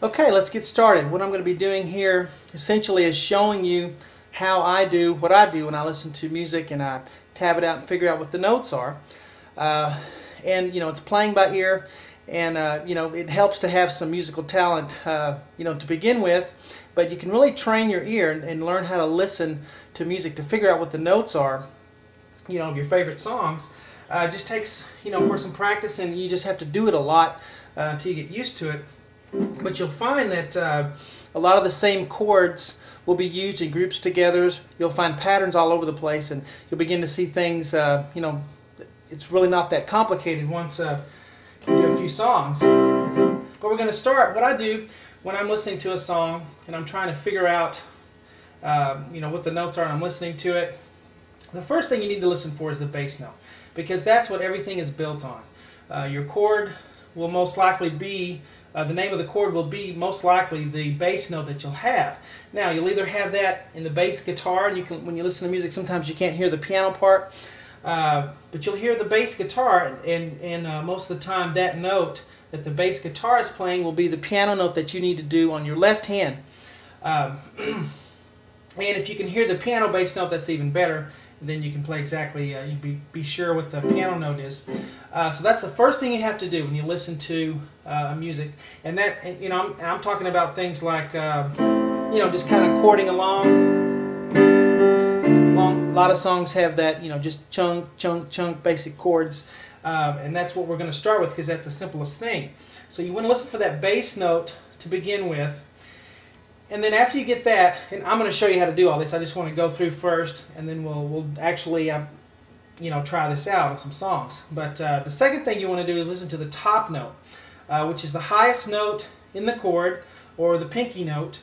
Okay, let's get started. What I'm going to be doing here essentially is showing you how I do what I do when I listen to music and I tab it out and figure out what the notes are. And it's playing by ear, and it helps to have some musical talent to begin with, but you can really train your ear and learn how to listen to music to figure out what the notes are of your favorite songs. It just takes for some practice, and you just have to do it a lot until you get used to it. But you'll find that a lot of the same chords will be used in groups together. You'll find patterns all over the place, and you'll begin to see things, it's really not that complicated once you do a few songs. But we're going to start. What I do when I'm listening to a song and I'm trying to figure out what the notes are and I'm listening to it, the first thing you need to listen for is the bass note, because that's what everything is built on. Your chord will most likely be the name of the chord will be most likely the bass note that you'll have. Now, you'll either have that in the bass guitar, and when you listen to music, sometimes you can't hear the piano part, but you'll hear the bass guitar, and most of the time that note that the bass guitar is playing will be the piano note that you need to do on your left hand. And if you can hear the piano bass note, that's even better. Then you can play exactly, you be sure what the piano note is. So that's the first thing you have to do when you listen to music. And that, I'm talking about things like, just kind of chording along. A lot of songs have that, just chunk, chunk, chunk, basic chords. And that's what we're going to start with, because that's the simplest thing. So you want to listen for that bass note to begin with. And then after you get that, and I'm going to show you how to do all this. I just want to go through first, and then we'll actually, try this out on some songs. But the second thing you want to do is listen to the top note, which is the highest note in the chord, or the pinky note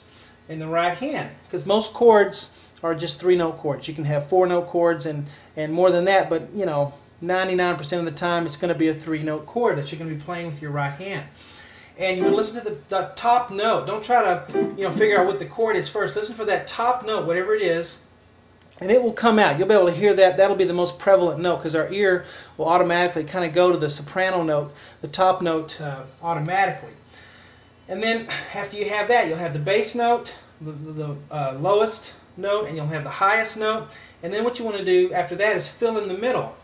in the right hand. Because most chords are just 3-note chords. You can have 4-note chords and more than that, but 99% of the time it's going to be a 3-note chord that you're going to be playing with your right hand. And you want to listen to the top note. Don't try to figure out what the chord is first. Listen for that top note, whatever it is, and it will come out. You'll be able to hear that. That'll be the most prevalent note, because our ear will automatically kind of go to the soprano note, the top note, automatically. And then after you have that, you'll have the bass note, the lowest note, and you'll have the highest note. And then what you want to do after that is fill in the middle.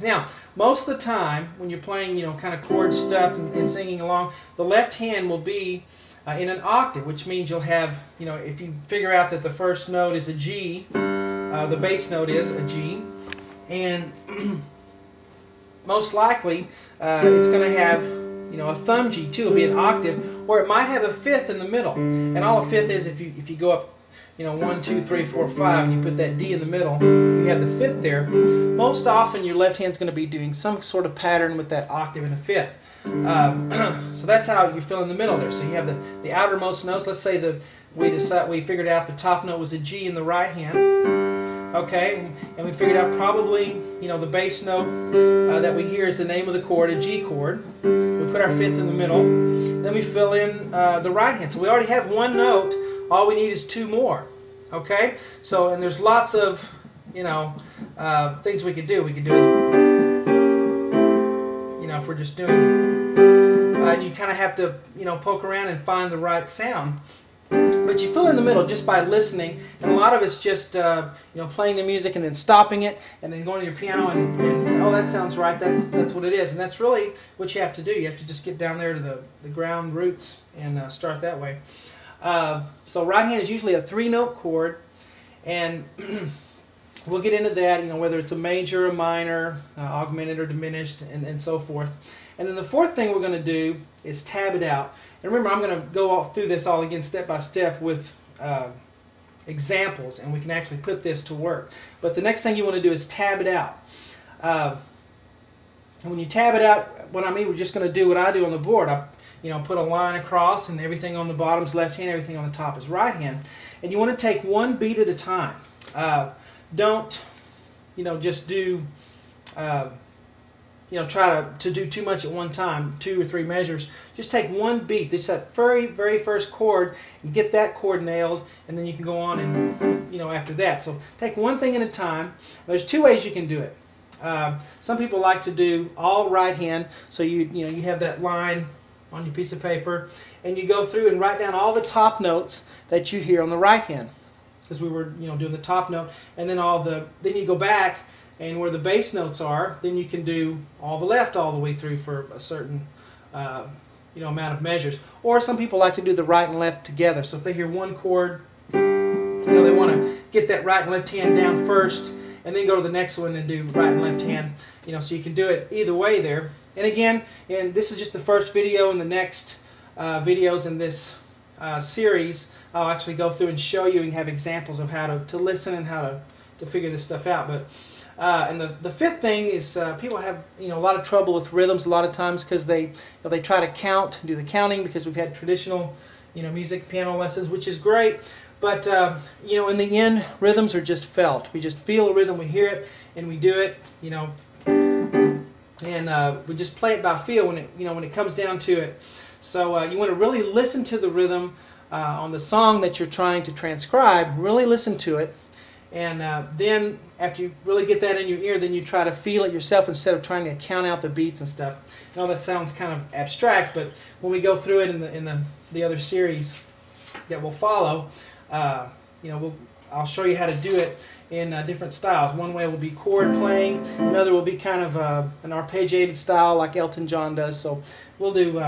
Now, most of the time when you're playing, kind of chord stuff and singing along, the left hand will be in an octave, which means you'll have, if you figure out that the first note is a G, the bass note is a G, and most likely it's going to have, a thumb G too. It'll be an octave, or it might have a fifth in the middle. And all a fifth is if you go up 1, 2, 3, 4, 5, and you put that D in the middle, you have the fifth there. Most often your left hand's going to be doing some sort of pattern with that octave and a fifth. So that's how you fill in the middle there. So you have the outermost notes. Let's say we figured out the top note was a G in the right hand. Okay, and we figured out probably the bass note that we hear is the name of the chord, a G chord. We put our fifth in the middle. Then we fill in the right hand. So we already have one note. All we need is 2 more. Okay? So, and there's lots of, things we could do. We could do it, if we're just doing, you kind of have to, poke around and find the right sound. But you fill in the middle just by listening, and a lot of it's just, playing the music and then stopping it, and then going to your piano and say, oh, that sounds right, that's what it is. And that's really what you have to do. You have to just get down there to the ground roots and start that way. So right hand is usually a 3-note chord, and we'll get into that, whether it's a major, a minor, augmented or diminished, and so forth. And then the fourth thing we're going to do is tab it out. And remember, I'm going to go all through this all again step by step with examples, and we can actually put this to work. But the next thing you want to do is tab it out. And when you tab it out, what I mean, we're just going to do what I do on the board. Put a line across, and everything on the bottom is left hand, everything on the top is right hand. And you want to take one beat at a time. Don't, just do, try to do too much at one time, 2 or 3 measures. Just take one beat. Just that very first chord, and get that chord nailed, and then you can go on and, after that. So take one thing at a time. There's 2 ways you can do it. Some people like to do all right hand, so you have that line on your piece of paper, and you go through and write down all the top notes that you hear on the right hand, because we were doing the top note, and then then you go back, and where the bass notes are, then you can do all the left all the way through for a certain amount of measures. Or some people like to do the right and left together. So if they hear one chord, they want to get that right and left hand down first, and then go to the next one and do right and left hand. So you can do it either way there. And again, this is just the first video. In the next videos in this series, I'll actually go through and show you and have examples of how to listen and how to figure this stuff out. But and the fifth thing is people have a lot of trouble with rhythms a lot of times because they try to count, do the counting, because we've had traditional music piano lessons, which is great. But in the end, rhythms are just felt. We just feel a rhythm, we hear it, and we do it. And we just play it by feel when it comes down to it. So you want to really listen to the rhythm on the song that you're trying to transcribe. Really listen to it, and then after you really get that in your ear, then you try to feel it yourself instead of trying to count out the beats and stuff. I know that sounds kind of abstract, but when we go through it in the other series that will follow, I'll show you how to do it in different styles. One way will be chord playing, another will be kind of an arpeggiated style like Elton John does. So we'll do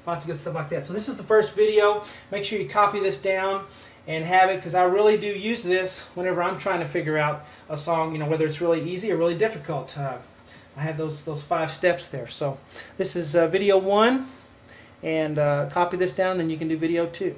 lots of good stuff like that. So this is the first video. Make sure you copy this down and have it, because I really do use this whenever I'm trying to figure out a song, whether it's really easy or really difficult. I have those 5 steps there. So this is video 1, and copy this down, then you can do video 2.